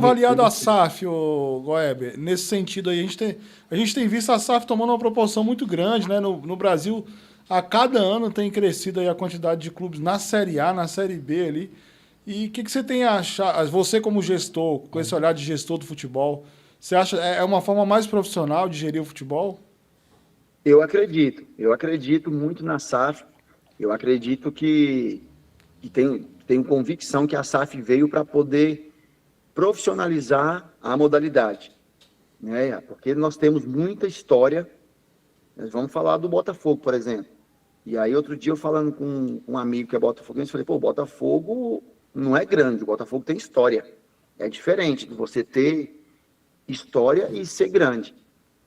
Avaliado a SAF, o Goeb, nesse sentido aí, a gente tem visto a SAF tomando uma proporção muito grande, né? No Brasil, a cada ano tem crescido aí a quantidade de clubes na Série A, na Série B ali. E o que você tem a achar, você como gestor, com esse olhar de gestor do futebol, você acha é uma forma mais profissional de gerir o futebol? Eu acredito muito na SAF. Eu acredito que tenho convicção que a SAF veio para poder profissionalizar a modalidade, né? Porque nós temos muita história. Nós vamos falar do Botafogo, por exemplo. E aí, outro dia, eu falando com um amigo que é botafoguense, eu falei, pô, o Botafogo não é grande, o Botafogo tem história. É diferente de você ter história e ser grande.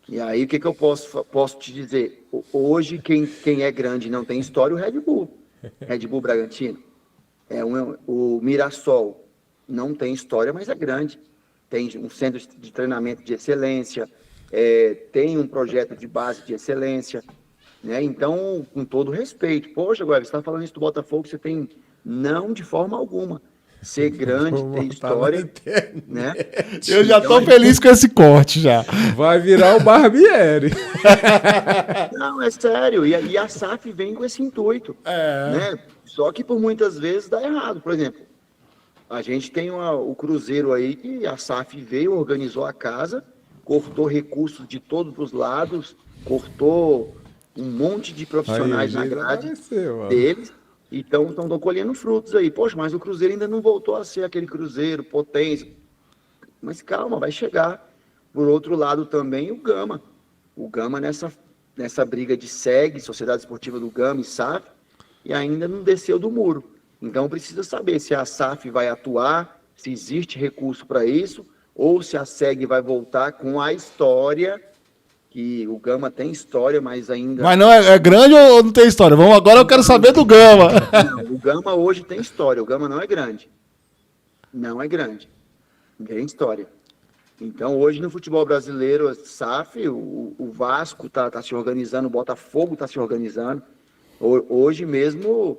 E aí, o que eu posso te dizer? Hoje, quem é grande e não tem história, o Red Bull. Red Bull Bragantino. O Mirassol não tem história, mas é grande. Tem um centro de treinamento de excelência, tem um projeto de base de excelência, né? Então, com todo respeito, poxa, Guilherme, você está falando isso do Botafogo, você tem... Não, de forma alguma. Ser grande, ter história, né? Eu já Então, tô feliz com esse corte já. Vai virar o Barbieri. não, é sério. E a SAF vem com esse intuito, né? Só que por muitas vezes dá errado. Por exemplo, a gente tem o Cruzeiro aí, que a SAF veio, organizou a casa, cortou recursos de todos os lados, cortou um monte de profissionais na grade deles, e estão colhendo frutos aí. Poxa, mas o Cruzeiro ainda não voltou a ser aquele Cruzeiro, potência. Mas calma, vai chegar. Por outro lado também o Gama. O Gama nessa briga de SEG, Sociedade Esportiva do Gama e SAF, e ainda não desceu do muro. Então precisa saber se a SAF vai atuar, se existe recurso para isso, ou se a SEG vai voltar com a história, que o Gama tem história, mas ainda... Mas não é grande ou não tem história? Agora eu quero saber do Gama. Não, o Gama hoje tem história, o Gama não é grande. Não é grande. Tem história. Então hoje no futebol brasileiro, a SAF, o Vasco tá se organizando, o Botafogo está se organizando. Hoje mesmo,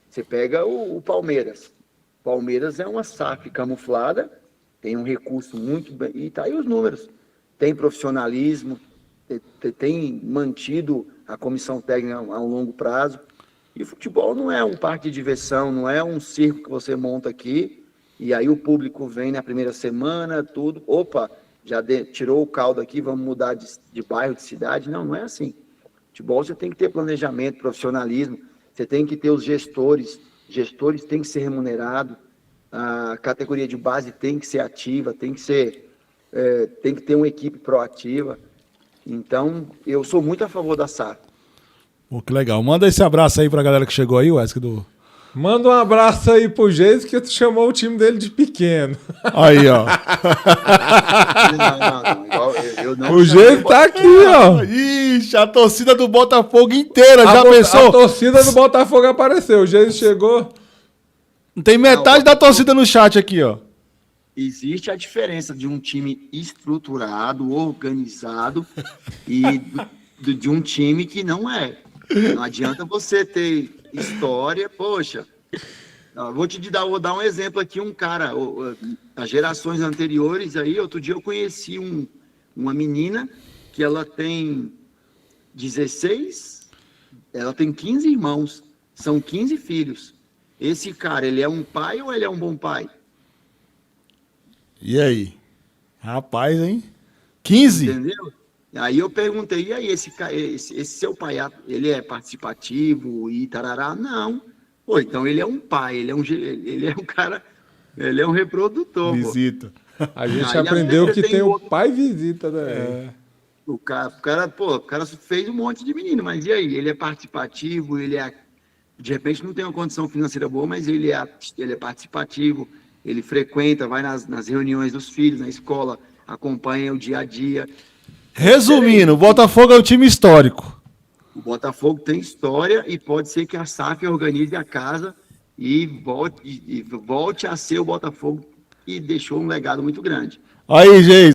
você pega o Palmeiras. Palmeiras é uma SAF camuflada, tem um recurso muito bem, e tá aí os números. Tem profissionalismo, tem mantido a comissão técnica a um longo prazo. E o futebol não é um parque de diversão, não é um circo que você monta aqui, e aí o público vem na primeira semana, tudo, opa, já tirou o caldo aqui, vamos mudar de bairro, de cidade. Não, não é assim. Futebol você tem que ter planejamento, profissionalismo, você tem que ter os gestores têm que ser remunerados, a categoria de base tem que ser ativa, tem que ter uma equipe proativa. Então, eu sou muito a favor da SAF. Pô, que legal. Manda esse abraço aí pra galera que chegou aí, Wesley. Manda um abraço aí pro Geis, que tu chamou o time dele de pequeno. Aí, ó. Não, o Geis tá aqui, ó. Ixi, a torcida do Botafogo inteira, já pensou? A torcida do Botafogo apareceu, o Geis chegou. Não tem metade da torcida no chat aqui, ó. Existe a diferença de um time estruturado, organizado e de um time que não é. Não adianta você ter história, poxa. Vou dar um exemplo aqui, um cara, as gerações anteriores aí, outro dia eu conheci uma menina que ela tem 16, ela tem 15 irmãos, são 15 filhos. Esse cara, ele é um pai ou ele é um bom pai? E aí? Rapaz, hein? 15? Entendeu? Aí eu perguntei, e aí, esse seu pai, ele é participativo e tarará? Não. Pô, então ele é um pai, ele é um cara, ele é um reprodutor. Visita. Pô. A gente aprendeu que tem o pai visita, né? O cara fez um monte de menino, mas e aí? Ele é participativo, de repente não tem uma condição financeira boa, mas ele é participativo, ele frequenta, vai nas reuniões dos filhos, na escola, acompanha o dia a dia. Resumindo, o Botafogo é um time histórico. O Botafogo tem história e pode ser que a SAF organize a casa e volte a ser o Botafogo que deixou um legado muito grande. Aí, gente.